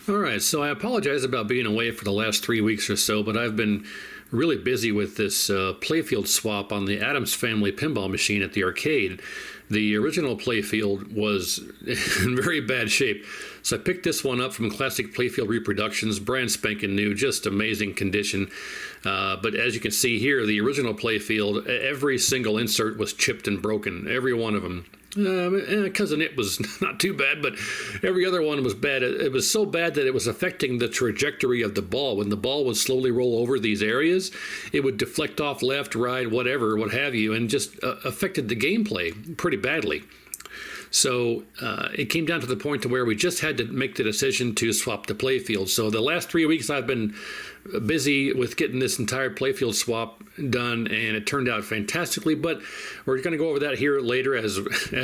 All right, so I apologize about being away for the last 3 weeks or so, but I've been really busy with this Playfield swap on the Addams family pinball machine at the arcade. The original Playfield was in very bad shape, so I picked this one up from Classic Playfield Reproductions, brand spanking new, just amazing condition. But as you can see here, the original Playfield, every single insert was chipped and broken, every one of them. Cousin It was not too bad, but every other one was bad. It was so bad that it was affecting the trajectory of the ball. When the ball would slowly roll over these areas, it would deflect off left, right, whatever, what have you, and just affected the gameplay pretty badly. So it came down to the point to where we just had to make the decision to swap the Playfield. So the last 3 weeks I've been busy with getting this entire Playfield swap done, and it turned out fantastically. But we're going to go over that here later, as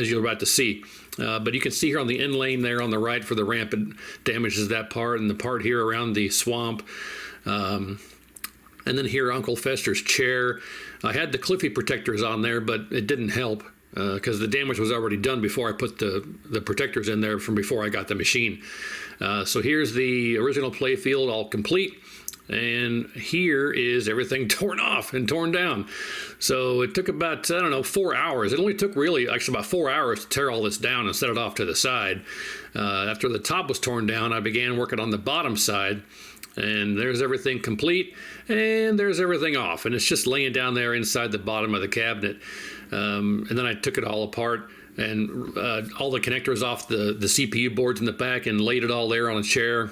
you're about to see. But you can see here on the in lane there on the right for the ramp, it damages that part, and the part here around the swamp. And then here, Uncle Fester's chair. I had the Cliffy protectors on there, but it didn't help because the damage was already done before I put the protectors in there from before I got the machine. So here's the original Playfield all complete. And here is everything torn off and torn down. So it took about, 4 hours. It only took really actually about 4 hours to tear all this down and set it off to the side. After the top was torn down, I began working on the bottom side. And there's everything complete, and there's everything off. And it's just laying down there inside the bottom of the cabinet. And then I took it all apart and all the connectors off the CPU boards in the back and laid it all there on a chair.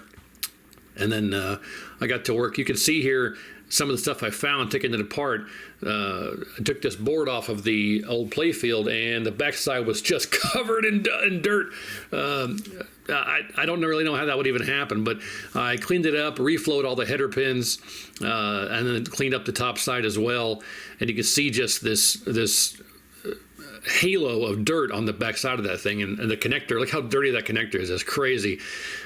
And then I got to work. You can see here some of the stuff I found taking it apart. I took this board off of the old Playfield, and the backside was just covered in dirt. I don't really know how that would even happen, but I cleaned it up, reflowed all the header pins, and then cleaned up the top side as well. And you can see just this halo of dirt on the back side of that thing, and the connector, look how dirty that connector is. That's crazy.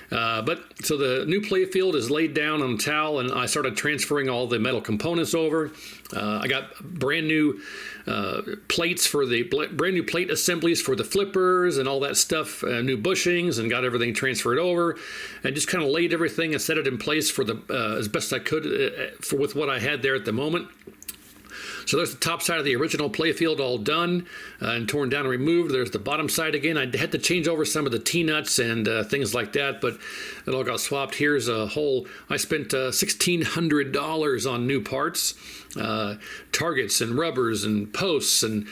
But so the new Playfield is laid down on a towel, and I started transferring all the metal components over. I got brand new plates for the brand new plate assemblies for the flippers and all that stuff, new bushings, and got everything transferred over, and just kind of laid everything and set it in place for the as best I could with what I had there at the moment. So there's the top side of the original Playfield all done and torn down and removed. There's the bottom side again. I had to change over some of the T-nuts and things like that, but it all got swapped. Here's a whole, I spent $1,600 on new parts, targets and rubbers and posts and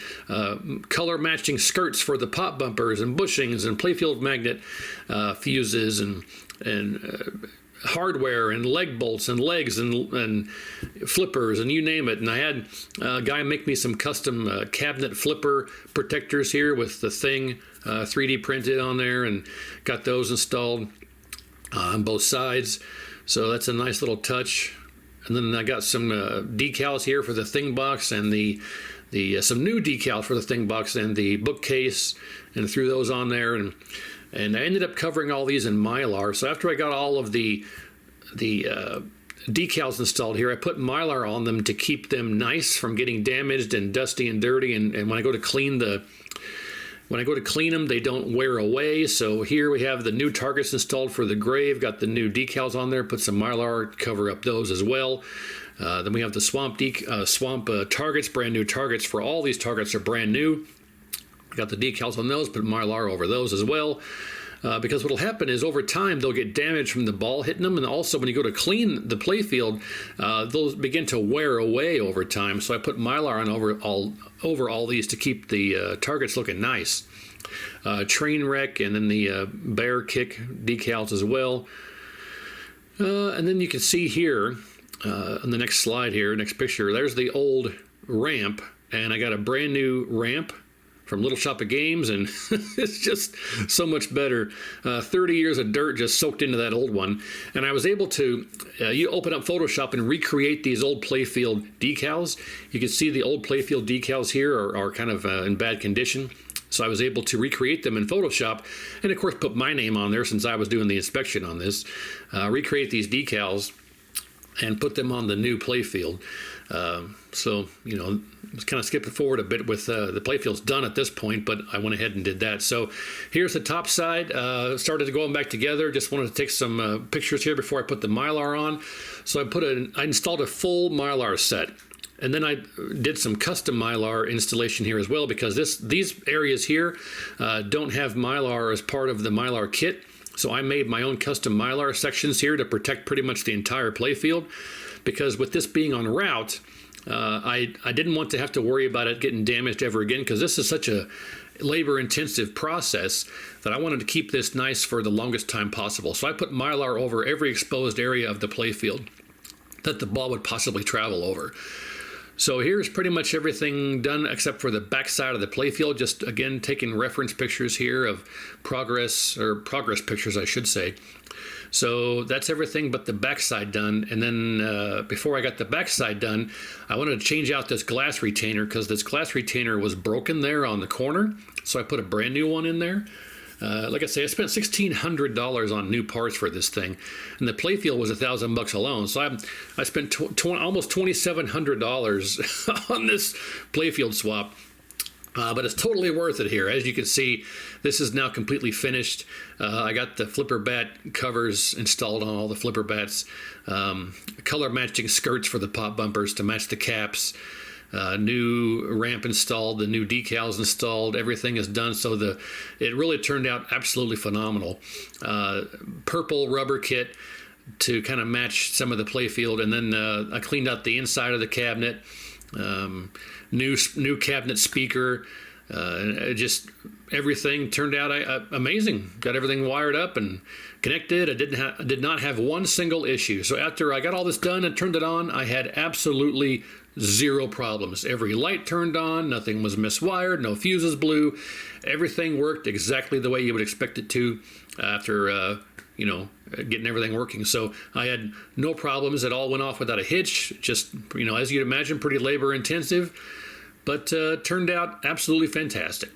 color matching skirts for the pop bumpers and bushings and Playfield magnet fuses and hardware and leg bolts and legs and flippers and you name it. And I had a guy make me some custom cabinet flipper protectors here with the thing 3D printed on there, and got those installed on both sides. So that's a nice little touch. And then I got some decals here for the thing box and the some new decals for the thing box and the bookcase, and threw those on there. And I ended up covering all these in Mylar. So after I got all of the decals installed here, I put Mylar on them to keep them nice from getting damaged and dusty and dirty. And when I go to clean them, they don't wear away. So here we have the new targets installed for the grave. Got the new decals on there. Put some Mylar to cover up those as well. Then we have the swamp targets, brand new targets. For all these targets are brand new. Got the decals on those, put Mylar over those as well. Because what will happen is over time they'll get damaged from the ball hitting them, and also when you go to clean the Playfield, they'll begin to wear away over time. So I put Mylar on over all these to keep the targets looking nice. Train wreck, and then the bear kick decals as well. And then you can see here on the next slide here, next picture, there's the old ramp, and I got a brand new ramp from Little Shop of Games, and it's just so much better. 30 years of dirt just soaked into that old one. And I was able to, you open up Photoshop and recreate these old Playfield decals. You can see the old Playfield decals here are kind of in bad condition. So I was able to recreate them in Photoshop, and of course put my name on there since I was doing the inspection on this. Recreate these decals. and put them on the new Playfield. So, you know, I was kind of skipping forward a bit with the Playfield's done at this point, but I went ahead and did that. So here's the top side. Started going back together. Just wanted to take some pictures here before I put the Mylar on. So I installed a full Mylar set. And then I did some custom Mylar installation here as well, because these areas here don't have Mylar as part of the Mylar kit. So I made my own custom Mylar sections here to protect pretty much the entire Playfield, because with this being on route, I didn't want to have to worry about it getting damaged ever again, because this is such a labor-intensive process that I wanted to keep this nice for the longest time possible. So I put Mylar over every exposed area of the Playfield that the ball would possibly travel over. So here's pretty much everything done except for the back side of the Playfield. Just again taking reference pictures here of progress pictures, I should say. So that's everything but the backside done. And then before I got the backside done, I wanted to change out this glass retainer, because this glass retainer was broken there on the corner. So I put a brand new one in there. Like I say, I spent $1,600 on new parts for this thing, and the Playfield was $1,000 alone. So I spent almost $2,700 on this Playfield swap. But it's totally worth it here. As you can see, this is now completely finished. I got the flipper bat covers installed on all the flipper bats, color matching skirts for the pop bumpers to match the caps. New ramp installed, the new decals installed, everything is done. So it really turned out absolutely phenomenal. Purple rubber kit to kind of match some of the Playfield, and then I cleaned out the inside of the cabinet. New cabinet speaker. Just everything turned out amazing. Got everything wired up and connected. I did not have one single issue. So after I got all this done and turned it on, I had absolutely zero problems. Every light turned on, nothing was miswired, no fuses blew. Everything worked exactly the way you would expect it to after you know, getting everything working. So I had no problems. It all went off without a hitch. Just, you know, as you'd imagine, pretty labor intensive, but turned out absolutely fantastic.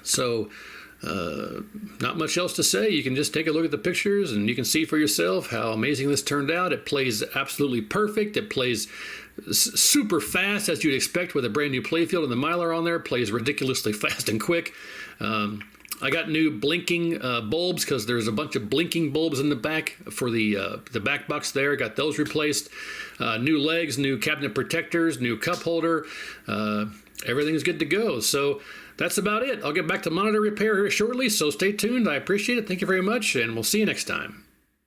So not much else to say. You can just take a look at the pictures and you can see for yourself how amazing this turned out. It plays absolutely perfect. It plays super fast, as you'd expect with a brand new Playfield, and the Mylar on there plays ridiculously fast and quick. I got new blinking bulbs, because there's a bunch of blinking bulbs in the back for the back box there. Got those replaced. New legs, new cabinet protectors, new cup holder. Everything's good to go. So that's about it. I'll get back to monitor repair here shortly, so stay tuned. I appreciate it. Thank you very much, and we'll see you next time.